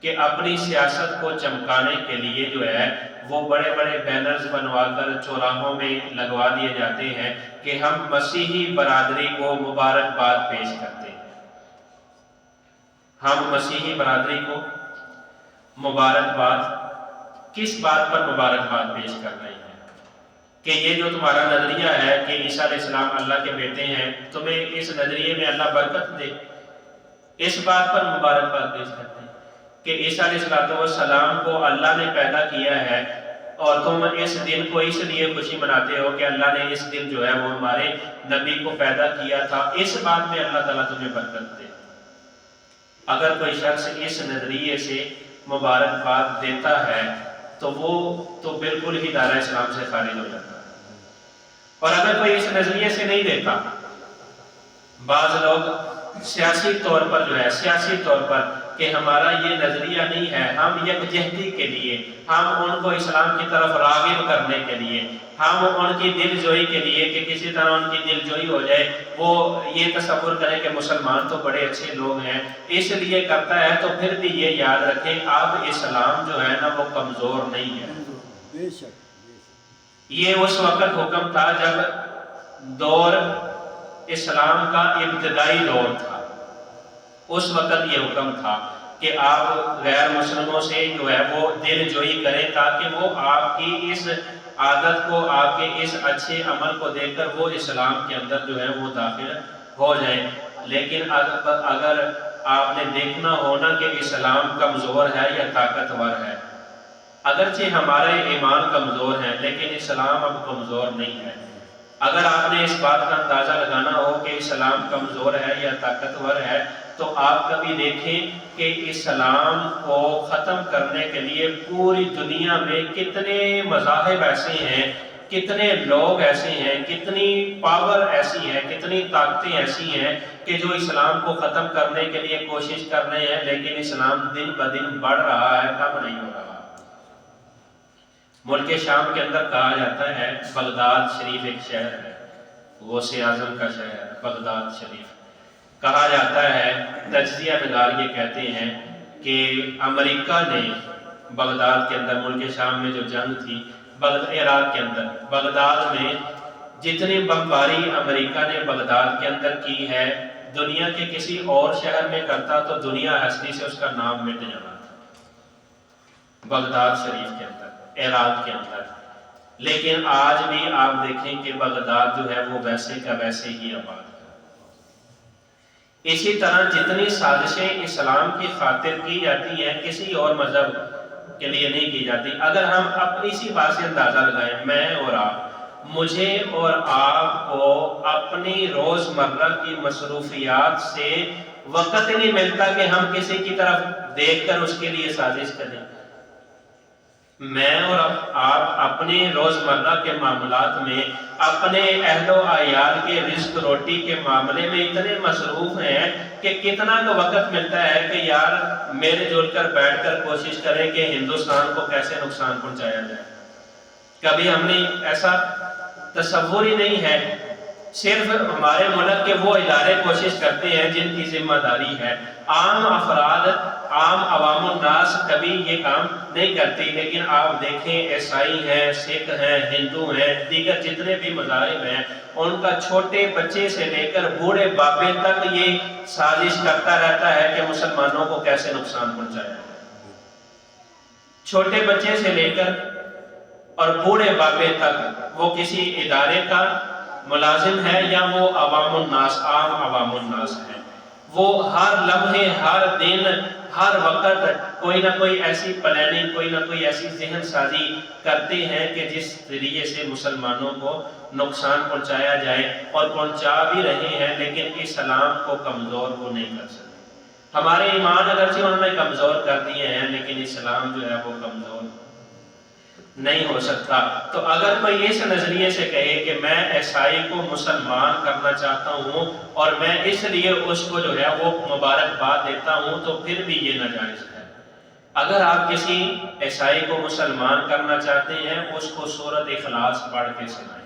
کہ اپنی سیاست کو چمکانے کے لیے جو ہے وہ بڑے بڑے بینرز بنوا کر چوراہوں میں لگوا دیے جاتے ہیں کہ ہم مسیحی برادری کو مبارکباد پیش کرتے ہیں۔ ہم مسیحی برادری کو مبارکباد کس بات پر مبارکباد پیش کر رہے ہیں؟ کہ یہ جو تمہارا نظریہ ہے کہ عیسیٰ علیہ السلام اللہ کے بیٹے ہیں، تمہیں اس نظریے میں اللہ برکت دے، اس بات پر مبارکباد پیش کرتے ہیں کہ عیسیٰ علیہ السلام کو اللہ نے پیدا کیا ہے، اور تم اس دن کو اس لیے خوشی مناتے ہو کہ اللہ نے اس دن جو ہے وہ ہمارے نبی کو پیدا کیا تھا، اس بات میں اللہ تعالیٰ تمہیں برکت دے۔ اگر کوئی شخص اس نظریے سے مبارکباد دیتا ہے تو وہ تو بالکل ہی دائرہ اسلام سے خارج ہو جاتا ہے۔ اور اگر کوئی اس نظریے سے نہیں دیتا، بعض لوگ سیاسی طور پر جو ہے سیاسی طور پر کہ ہمارا یہ نظریہ نہیں ہے، ہم یکجہتی کے لیے، ہم ان کو اسلام کی طرف راغب کرنے کے لیے، ہم ان کی دل جوئی کے لیے کہ کسی طرح ان کی دل جوئی ہو جائے، وہ یہ تصور کریں کہ مسلمان تو بڑے اچھے لوگ ہیں، اس لیے کرتا ہے، تو پھر بھی یہ یاد رکھیں اب اسلام جو ہے نا وہ کمزور نہیں ہے۔ یہ اس وقت حکم تھا جب دور اسلام کا ابتدائی دور تھا، اس وقت یہ حکم تھا کہ آپ غیر مسلموں سے جو ہے وہ دل جوئی کریں تاکہ وہ آپ کی اس عادت کو، آپ کے اس اچھے عمل کو دیکھ کر وہ اسلام کے اندر جو ہے وہ داخل ہو جائیں۔ لیکن اگر آپ نے دیکھنا ہونا کہ اسلام کمزور ہے یا طاقتور ہے، اگرچہ ہمارے ایمان کمزور ہیں لیکن اسلام اب کمزور نہیں ہے۔ اگر آپ نے اس بات کا اندازہ لگانا ہو کہ اسلام کمزور ہے یا طاقتور ہے، تو آپ کبھی دیکھیں کہ اسلام کو ختم کرنے کے لیے پوری دنیا میں کتنے مذاہب ایسے ہیں، کتنے لوگ ایسے ہیں، کتنی پاور ایسی ہے، کتنی طاقتیں ایسی ہیں کہ جو اسلام کو ختم کرنے کے لیے کوشش کر رہے ہیں، لیکن اسلام دن بدن بڑھ رہا ہے، کم نہیں ہو رہا۔ ملک شام کے اندر کہا جاتا ہے، بغداد شریف ایک شہر ہے، غوث اعظم کا شہر بغداد شریف، کہا جاتا ہے، تجزیہ نگار یہ کہتے ہیں کہ امریکہ نے بغداد کے اندر، ملک شام میں جو جنگ تھی عراق کے اندر، بغداد میں جتنی بمباری امریکہ نے بغداد کے اندر کی ہے، دنیا کے کسی اور شہر میں کرتا تو دنیا ہستی سے اس کا نام مٹ جانا تھا، بغداد شریف کے اندر، عراق کے اندر۔ لیکن آج بھی آپ دیکھیں کہ بغداد جو ہے وہ ویسے کا ویسے ہی آباد ہے۔ اسی طرح جتنی سازشیں اسلام کی خاطر کی جاتی ہیں کسی اور مذہب کے لیے نہیں کی جاتی۔ اگر ہم اپنی اسی بات سے اندازہ لگائیں، میں اور آپ، مجھے اور آپ کو اپنی روزمرہ کی مصروفیات سے وقت ہی نہیں ملتا کہ ہم کسی کی طرف دیکھ کر اس کے لیے سازش کریں۔ میں اور آپ اپنے روزمرہ کے معاملات میں، اپنے اہل و عیال کے رزق روٹی کے معاملے میں اتنے مصروف ہیں کہ کتنا تو وقت ملتا ہے کہ یار مل جل کر بیٹھ کر کوشش کریں کہ ہندوستان کو کیسے نقصان پہنچایا جائے۔ کبھی ہم نے ایسا تصور ہی نہیں ہے۔ صرف ہمارے ملک کے وہ ادارے کوشش کرتے ہیں جن کی ذمہ داری ہے، عام افراد، عام عوام الناس کبھی یہ کام نہیں کرتی۔ لیکن آپ دیکھیں عیسائی ہیں، سکھ ہیں، ہندو ہیں، دیگر جتنے بھی مذاہب ہیں، ان کا چھوٹے بچے سے لے کر بوڑھے بابے تک یہ سازش کرتا رہتا ہے کہ مسلمانوں کو کیسے نقصان پہنچایا جائے۔ چھوٹے بچے سے لے کر اور بوڑھے بابے تک، وہ کسی ادارے کا ملازم ہے یا وہ عوام الناس، عام عوام الناس ہے، وہ ہر لمحے، ہر دن، ہر وقت کوئی نہ کوئی ایسی پلاننگ، کوئی نہ کوئی ایسی ذہن سازی کرتے ہیں کہ جس ذریعے سے مسلمانوں کو نقصان پہنچایا جائے، اور پہنچا بھی رہے ہیں، لیکن اسلام کو کمزور وہ نہیں کر سکتے۔ ہمارے ایمان اگرچہ انہوں نے کمزور کر دیے ہیں، لیکن اسلام جو ہے وہ کمزور نہیں ہو سکتا۔ تو اگر کوئی اس نظریے سے کہے کہ میں عیسائی کو مسلمان کرنا چاہتا ہوں اور میں اس لیے اس کو جو ہے وہ مبارکباد دیتا ہوں، تو پھر بھی یہ ناجائز ہے۔ اگر آپ کسی عیسائی کو مسلمان کرنا چاہتے ہیں، اس کو سورۃ اخلاص پڑھ کے سنائیں۔